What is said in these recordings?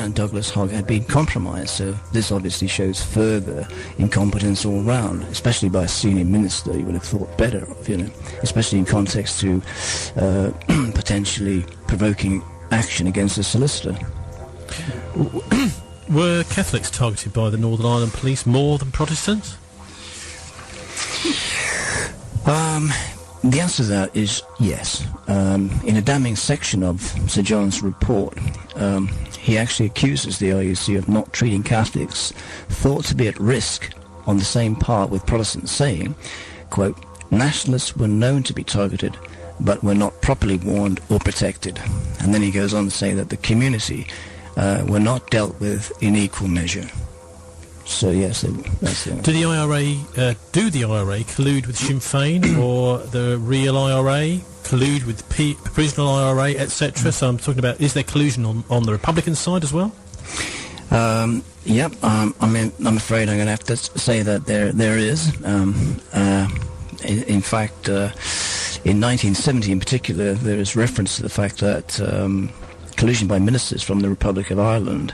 and Douglas Hogg had been compromised. So this obviously shows further incompetence all round, especially by a senior minister. You would have thought better of, especially in context to potentially provoking action against a solicitor. Were Catholics targeted by the Northern Ireland Police more than Protestants? The answer to that is yes. In a damning section of Sir John's report, he actually accuses the RUC of not treating Catholics thought to be at risk on the same par with Protestants, saying, quote, nationalists were known to be targeted, but were not properly warned or protected. And then he goes on to say that the community were not dealt with in equal measure. So yes, that's the... Do the IRA collude with Sinn Féin or the real IRA, collude with the provisional IRA, etc.? So I'm talking about, is there collusion on the Republican side as well? Yep. I'm afraid I'm going to have to say that there is. In fact, in 1970 in particular, there is reference to the fact that collusion by ministers from the Republic of Ireland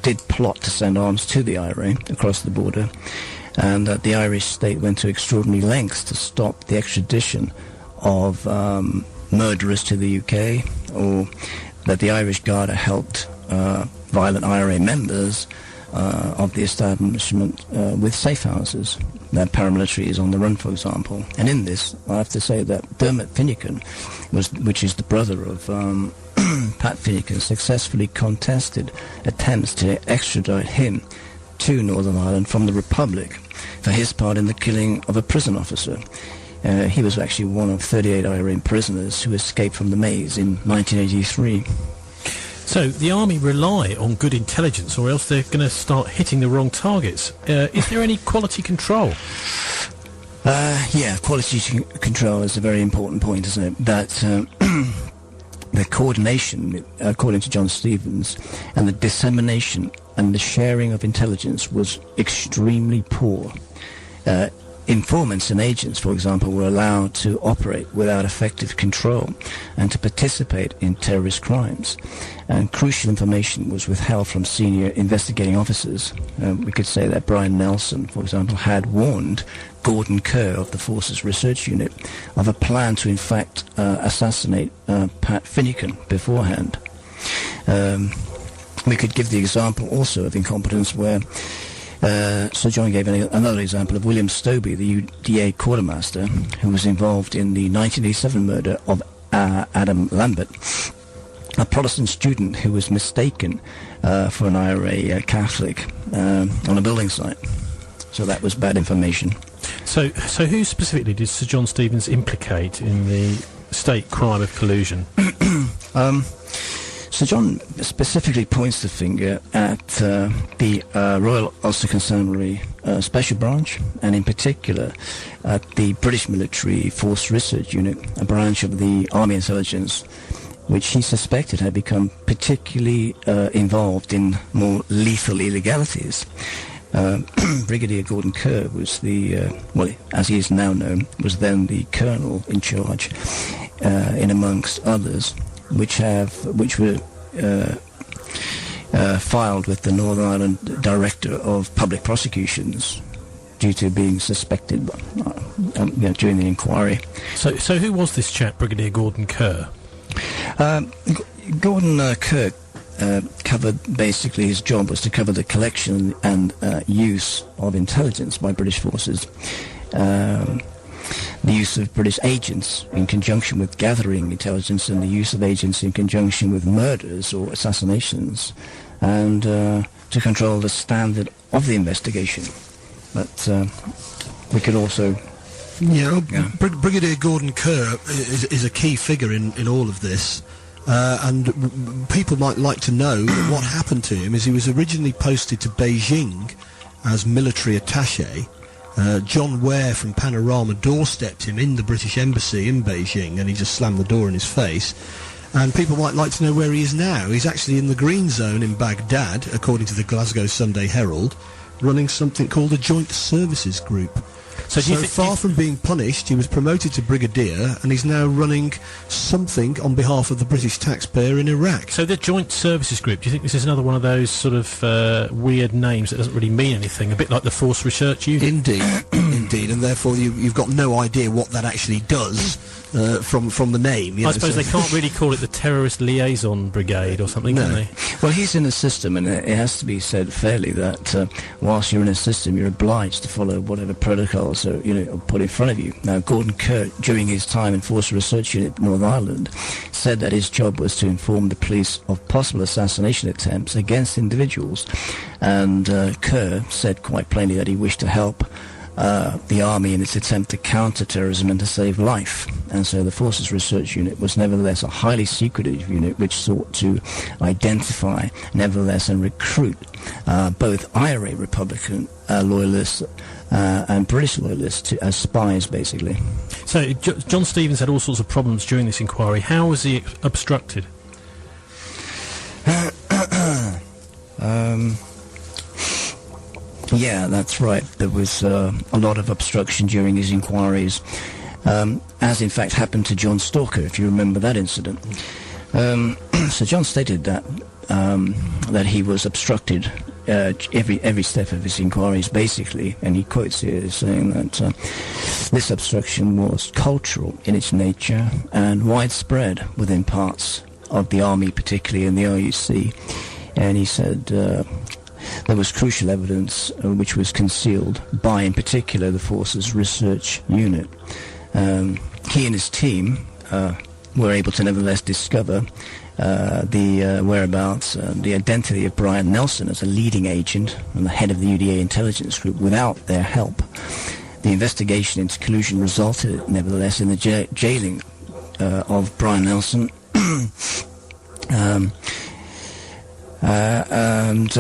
did plot to send arms to the IRA across the border, and that the Irish state went to extraordinary lengths to stop the extradition of murderers to the UK, or that the Irish Garda helped violent IRA members of the establishment with safe houses. That paramilitary is on the run, for example. And in this, I have to say that Dermot Finnegan, which is the brother of Pat Finnegan, successfully contested attempts to extradite him to Northern Ireland from the Republic for his part in the killing of a prison officer. He was actually one of 38 IRA prisoners who escaped from the maze in 1983. So the army rely on good intelligence, or else they're going to start hitting the wrong targets. Is there any quality control? Yeah, quality control is a very important point, isn't it? That the coordination, according to John Stevens, and the dissemination and the sharing of intelligence was extremely poor. Informants and agents, for example, were allowed to operate without effective control and to participate in terrorist crimes. And crucial information was withheld from senior investigating officers. We could say that Brian Nelson, for example, had warned Gordon Kerr of the Forces Research Unit of a plan to, in fact, assassinate Pat Finnegan beforehand. We could give the example also of incompetence where Sir John gave another example of William Stobie, the UDA quartermaster, who was involved in the 1987 murder of Adam Lambert, a Protestant student who was mistaken for an IRA Catholic on a building site. So that was bad information. So who specifically did Sir John Stevens implicate in the state crime of collusion? Sir John specifically points the finger at the Royal Ulster Constabulary Special Branch, and in particular at the British Military Force Research Unit, a branch of the Army Intelligence, which he suspected had become particularly involved in more lethal illegalities. Brigadier Gordon Kerr was the, as he is now known, was then the colonel in charge, in amongst others, which were filed with the Northern Ireland Director of Public Prosecutions due to being suspected during the inquiry. So who was this chap, Brigadier Gordon Kerr? Gordon Kerr covered, basically his job was to cover the collection and use of intelligence by British forces. The use of British agents in conjunction with gathering intelligence, and the use of agents in conjunction with murders or assassinations, and to control the standard of the investigation. But we could also... Brigadier Gordon Kerr is a key figure in all of this. And people might like to know that what happened to him is he was originally posted to Beijing as military attaché. John Ware from Panorama doorstepped him in the British Embassy in Beijing, and he just slammed the door in his face. And people might like to know where he is now. He's actually in the Green Zone in Baghdad, according to the Glasgow Sunday Herald, running something called a Joint Services Group. So, far from being punished, he was promoted to brigadier, and he's now running something on behalf of the British taxpayer in Iraq. So the Joint Services Group, do you think this is another one of those sort of weird names that doesn't really mean anything, a bit like the Force Research Unit? Indeed, indeed, and therefore you've got no idea what that actually does from the name. I suppose they can't really call it the Terrorist Liaison Brigade or something, can they? Well, he's in a system, and it has to be said fairly that whilst you're in a system, you're obliged to follow whatever protocols are, put in front of you. Now, Gordon Kerr, during his time in Force Research Unit Northern Ireland, said that his job was to inform the police of possible assassination attempts against individuals, and Kerr said quite plainly that he wished to help the army in its attempt to counter terrorism and to save life. And so the Forces Research Unit was nevertheless a highly secretive unit which sought to identify, nevertheless, and recruit both IRA Republican loyalists and British loyalists as spies, basically. So John Stevens had all sorts of problems during this inquiry. How was he obstructed? Yeah, that's right. There was a lot of obstruction during his inquiries, as in fact happened to John Stalker, if you remember that incident. So John stated that that he was obstructed every step of his inquiries, basically, and he quotes here saying that this obstruction was cultural in its nature and widespread within parts of the army, particularly in the RUC. And he said there was crucial evidence which was concealed by, in particular, the Forces Research Unit. He and his team were able to nevertheless discover the whereabouts, the identity of Brian Nelson as a leading agent and the head of the UDA intelligence group without their help. The investigation into collusion resulted, nevertheless, in the jailing of Brian Nelson. And